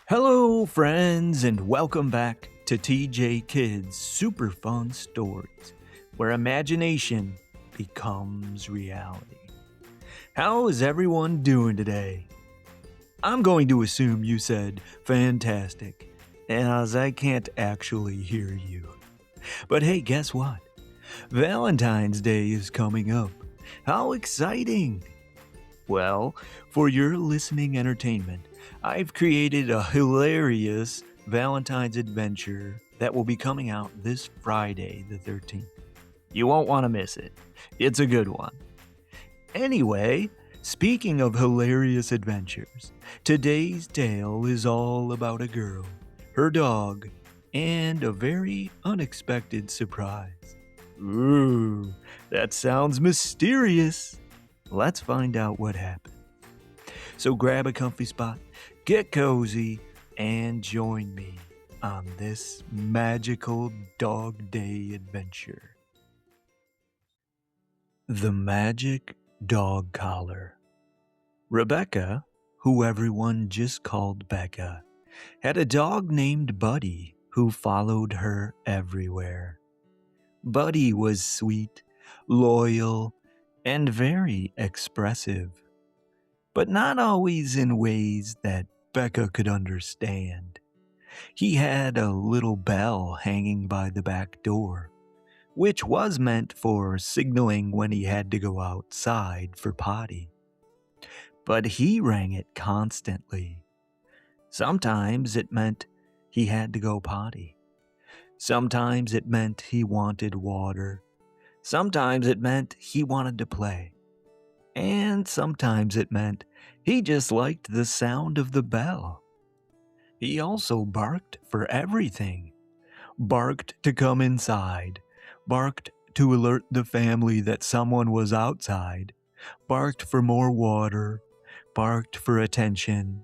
Hello, friends, and welcome back to TJKidz Super Fun Stories, where imagination becomes reality. How is everyone doing today? I'm going to assume you said fantastic, as I can't actually hear you. But hey, guess what? Valentine's Day is coming up. How exciting! Well, for your listening entertainment, I've created a hilarious Valentine's adventure that will be coming out this Friday, the 13th. You won't want to miss it. It's a good one. Anyway, speaking of hilarious adventures, today's tale is all about a girl, her dog, and a very unexpected surprise. Ooh, that sounds mysterious. Let's find out what happened. So grab a comfy spot, get cozy, and join me on this magical dog day adventure. The Magic Dog Collar. Rebecca, who everyone just called Becca, had a dog named Buddy who followed her everywhere. Buddy was sweet, loyal, and very expressive, but not always in ways that Becca could understand. He had a little bell hanging by the back door, which was meant for signaling when he had to go outside for potty. But he rang it constantly. Sometimes it meant he had to go potty. Sometimes it meant he wanted water. Sometimes it meant he wanted to play. And sometimes it meant he just liked the sound of the bell. He also barked for everything. Barked to come inside. Barked to alert the family that someone was outside. Barked for more water. Barked for attention.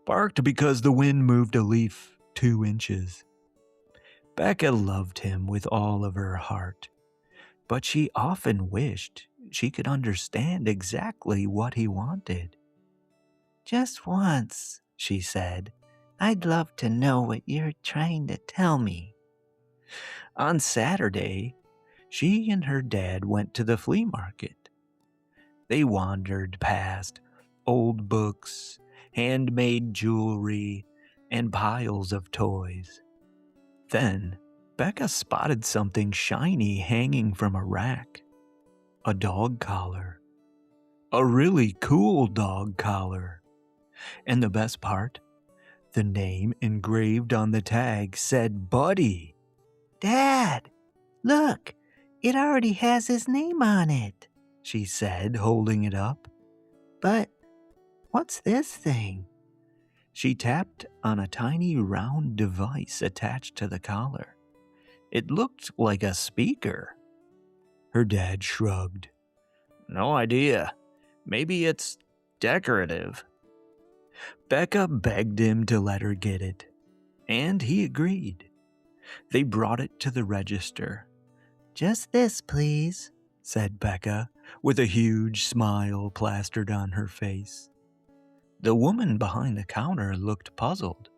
Barked because the wind moved a leaf 2 inches. Becca loved him with all of her heart, but she often wished she could understand exactly what he wanted. "Just once," she said, "I'd love to know what you're trying to tell me." On Saturday, she and her dad went to the flea market. They wandered past old books, handmade jewelry, and piles of toys. Then, Becca spotted something shiny hanging from a rack. A dog collar. A really cool dog collar. And the best part? The name engraved on the tag said Buddy. "Dad, look, it already has his name on it," she said, holding it up. "But what's this thing?" She tapped on a tiny round device attached to the collar. It looked like a speaker. Her dad shrugged. "No idea. Maybe it's decorative." Becca begged him to let her get it, and he agreed. They brought it to the register. "Just this, please," said Becca, with a huge smile plastered on her face. The woman behind the counter looked puzzled.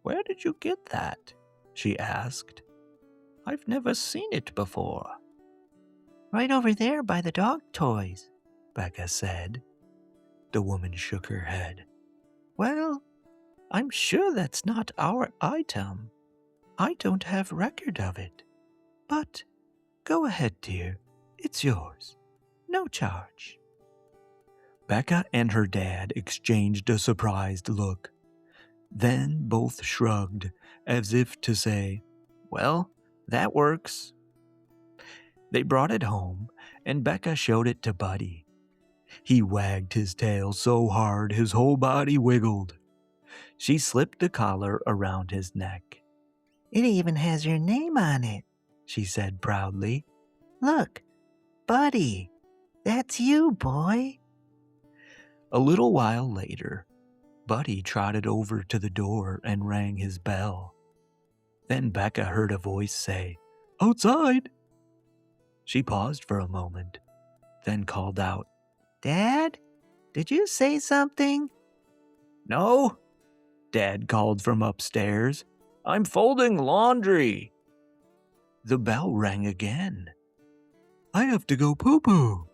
Where did you get that?" she asked. "I've never seen it before." "Right over there by the dog toys," Becca said. The woman shook her head. "Well, I'm sure that's not our item. I don't have record of it. But go ahead, dear. It's yours. No charge." Becca and her dad exchanged a surprised look. Then both shrugged, as if to say, "Well, that works." They brought it home, and Becca showed it to Buddy. He wagged his tail so hard his whole body wiggled. She slipped the collar around his neck. "It even has your name on it," she said proudly. "Look, Buddy, that's you, boy." A little while later, Buddy trotted over to the door and rang his bell. Then Becca heard a voice say, "Outside." She paused for a moment, then called out, "Dad, did you say something?" "No, Dad called from upstairs. I'm folding laundry. The bell rang again. I have to go poo-poo,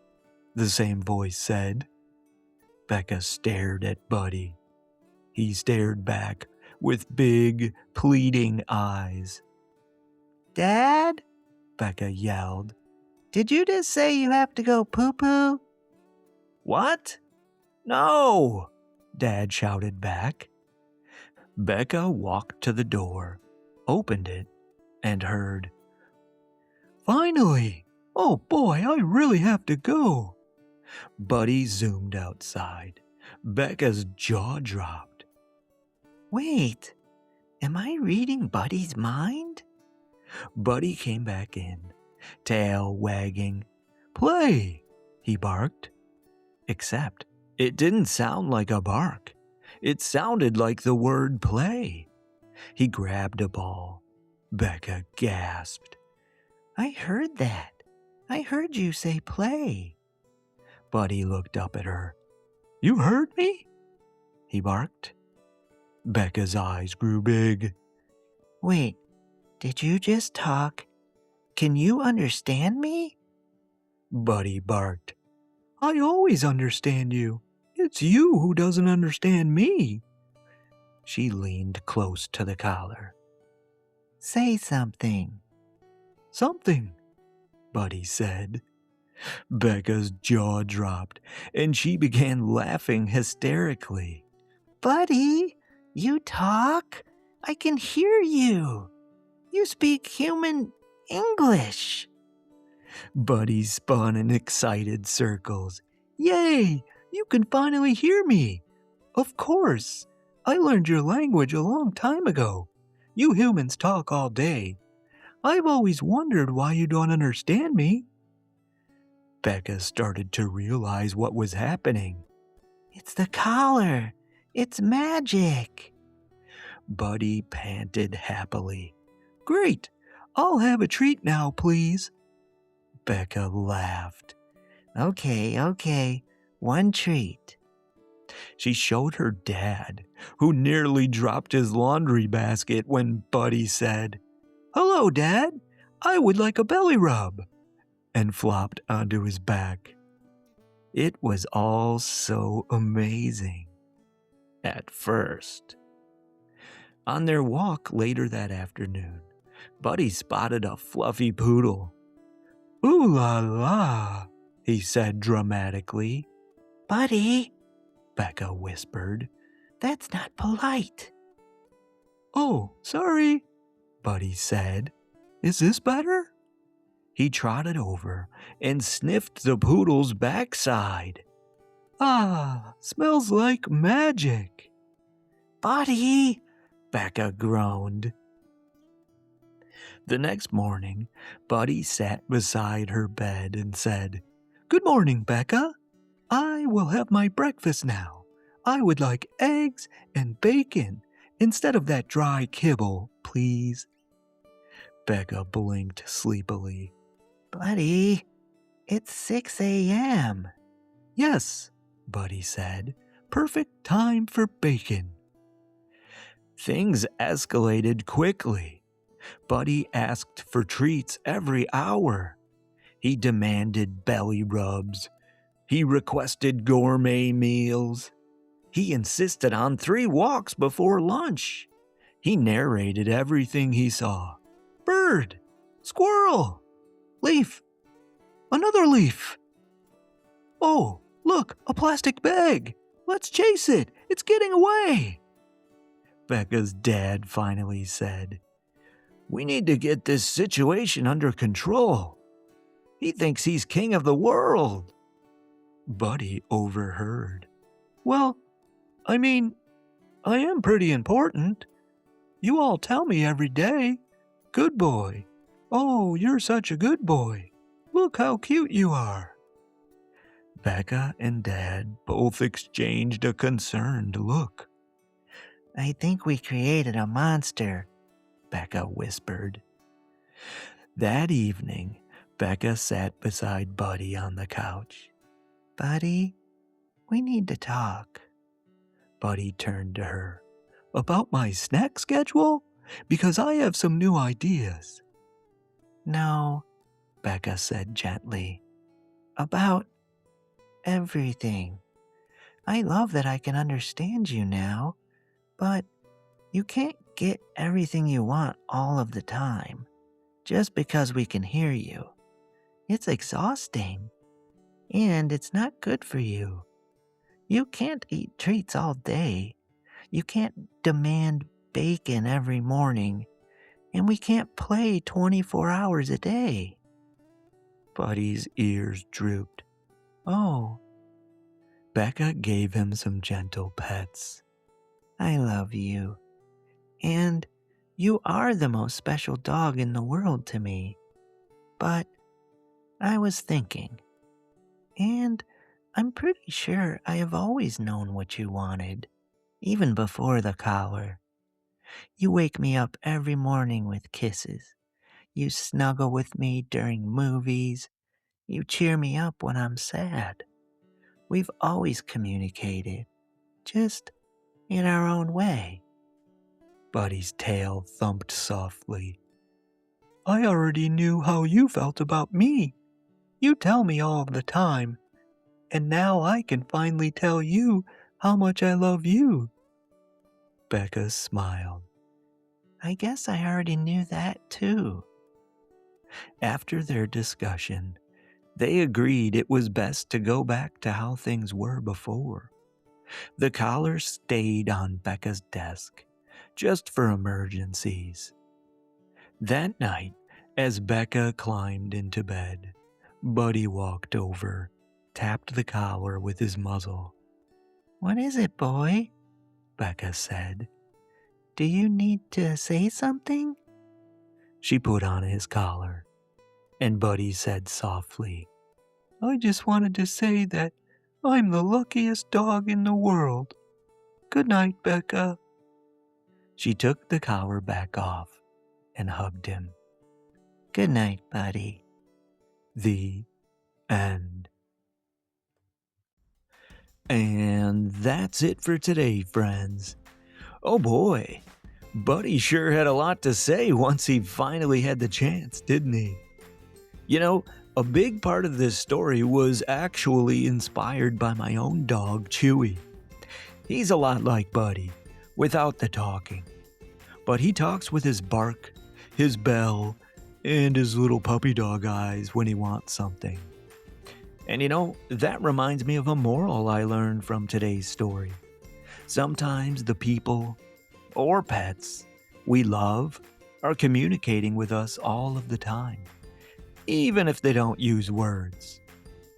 the same voice said. Becca stared at Buddy. He stared back with big, pleading eyes. Dad? Becca yelled. Did you just say you have to go poo-poo? What? No, Dad shouted back. Becca walked to the door, opened it, and heard, Finally! Oh boy, I really have to go. Buddy zoomed outside. Becca's jaw dropped. Wait, am I reading Buddy's mind? Buddy came back in, tail wagging. Play, he barked. Except it didn't sound like a bark. It sounded like the word play. He grabbed a ball. Becca gasped. I heard that. I heard you say play. Buddy looked up at her. You heard me? He barked. Becca's eyes grew big. Wait, did you just talk? Can you understand me? Buddy barked. I always understand you. It's you who doesn't understand me. She leaned close to the collar. Say something. Something, Buddy said. Becca's jaw dropped, and she began laughing hysterically. Buddy, you talk? I can hear you. You speak human English. Buddy spun in excited circles. Yay! You can finally hear me. Of course. I learned your language a long time ago. You humans talk all day. I've always wondered why you don't understand me. Becca started to realize what was happening. It's the collar. It's magic. Buddy panted happily. Great. I'll have a treat now, please. Becca laughed. Okay. One treat. She showed her dad, who nearly dropped his laundry basket when Buddy said, Hello, Dad. I would like a belly rub, and flopped onto his back. It was all so amazing. At first. On their walk later that afternoon, Buddy spotted a fluffy poodle. Ooh la la, he said dramatically. Buddy, Becca whispered, that's not polite. Oh, sorry, Buddy said. Is this better? He trotted over and sniffed the poodle's backside. Ah, smells like magic. Buddy, Becca groaned. The next morning, Buddy sat beside her bed and said, Good morning, Becca. I will have my breakfast now. I would like eggs and bacon instead of that dry kibble, please. Becca blinked sleepily. Buddy, it's 6 a.m. Yes, Buddy said. Perfect time for bacon. Things escalated quickly. Buddy asked for treats every hour. He demanded belly rubs. He requested gourmet meals. He insisted on 3 walks before lunch. He narrated everything he saw. Bird, squirrel, leaf, another leaf. Oh, look, a plastic bag. Let's chase it. It's getting away. Becca's dad finally said, We need to get this situation under control. He thinks he's king of the world. Buddy overheard. Well, I mean, I am pretty important. You all tell me every day. Good boy. Oh, you're such a good boy. Look how cute you are. Becca and Dad both exchanged a concerned look. I think we created a monster, Becca whispered. That evening, Becca sat beside Buddy on the couch. Buddy, we need to talk. Buddy turned to her. About my snack schedule? Because I have some new ideas. No, Becca said gently. About everything. I love that I can understand you now, but you can't get everything you want all of the time, just because we can hear you. It's exhausting, and it's not good for you. You can't eat treats all day. You can't demand bacon every morning, and we can't play 24 hours a day. Buddy's ears drooped. Oh. Becca gave him some gentle pets. I love you. And you are the most special dog in the world to me. But I was thinking, and I'm pretty sure I have always known what you wanted, even before the collar. You wake me up every morning with kisses. You snuggle with me during movies. You cheer me up when I'm sad. We've always communicated, just in our own way. Buddy's tail thumped softly. I already knew how you felt about me. You tell me all the time, and now I can finally tell you how much I love you. Becca smiled. I guess I already knew that too. After their discussion, they agreed it was best to go back to how things were before. The collar stayed on Becca's desk, just for emergencies. That night, as Becca climbed into bed, Buddy walked over, tapped the collar with his muzzle. What is it, boy? Becca said. Do you need to say something? She put on his collar, and Buddy said softly, I just wanted to say that I'm the luckiest dog in the world. Good night, Becca. She took the collar back off and hugged him. Good night, Buddy. The end. And that's it for today, friends. Oh boy, Buddy sure had a lot to say once he finally had the chance, didn't he? You know, a big part of this story was actually inspired by my own dog, Chewy. He's a lot like Buddy, without the talking. But he talks with his bark, his bell, and his little puppy dog eyes when he wants something. And you know, that reminds me of a moral I learned from today's story. Sometimes the people, or pets, we love are communicating with us all of the time, even if they don't use words.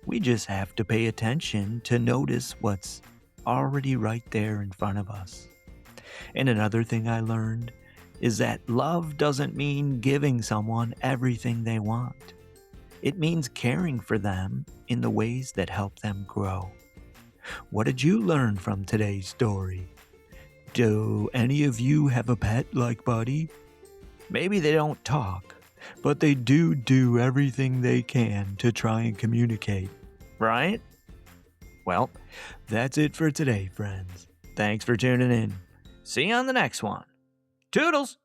We just have to pay attention to notice what's already right there in front of us. And another thing I learned is that love doesn't mean giving someone everything they want. It means caring for them in the ways that help them grow. What did you learn from today's story? Do any of you have a pet like Buddy? Maybe they don't talk, but they do everything they can to try and communicate, right? Well, that's it for today, friends. Thanks for tuning in. See you on the next one. Toodles!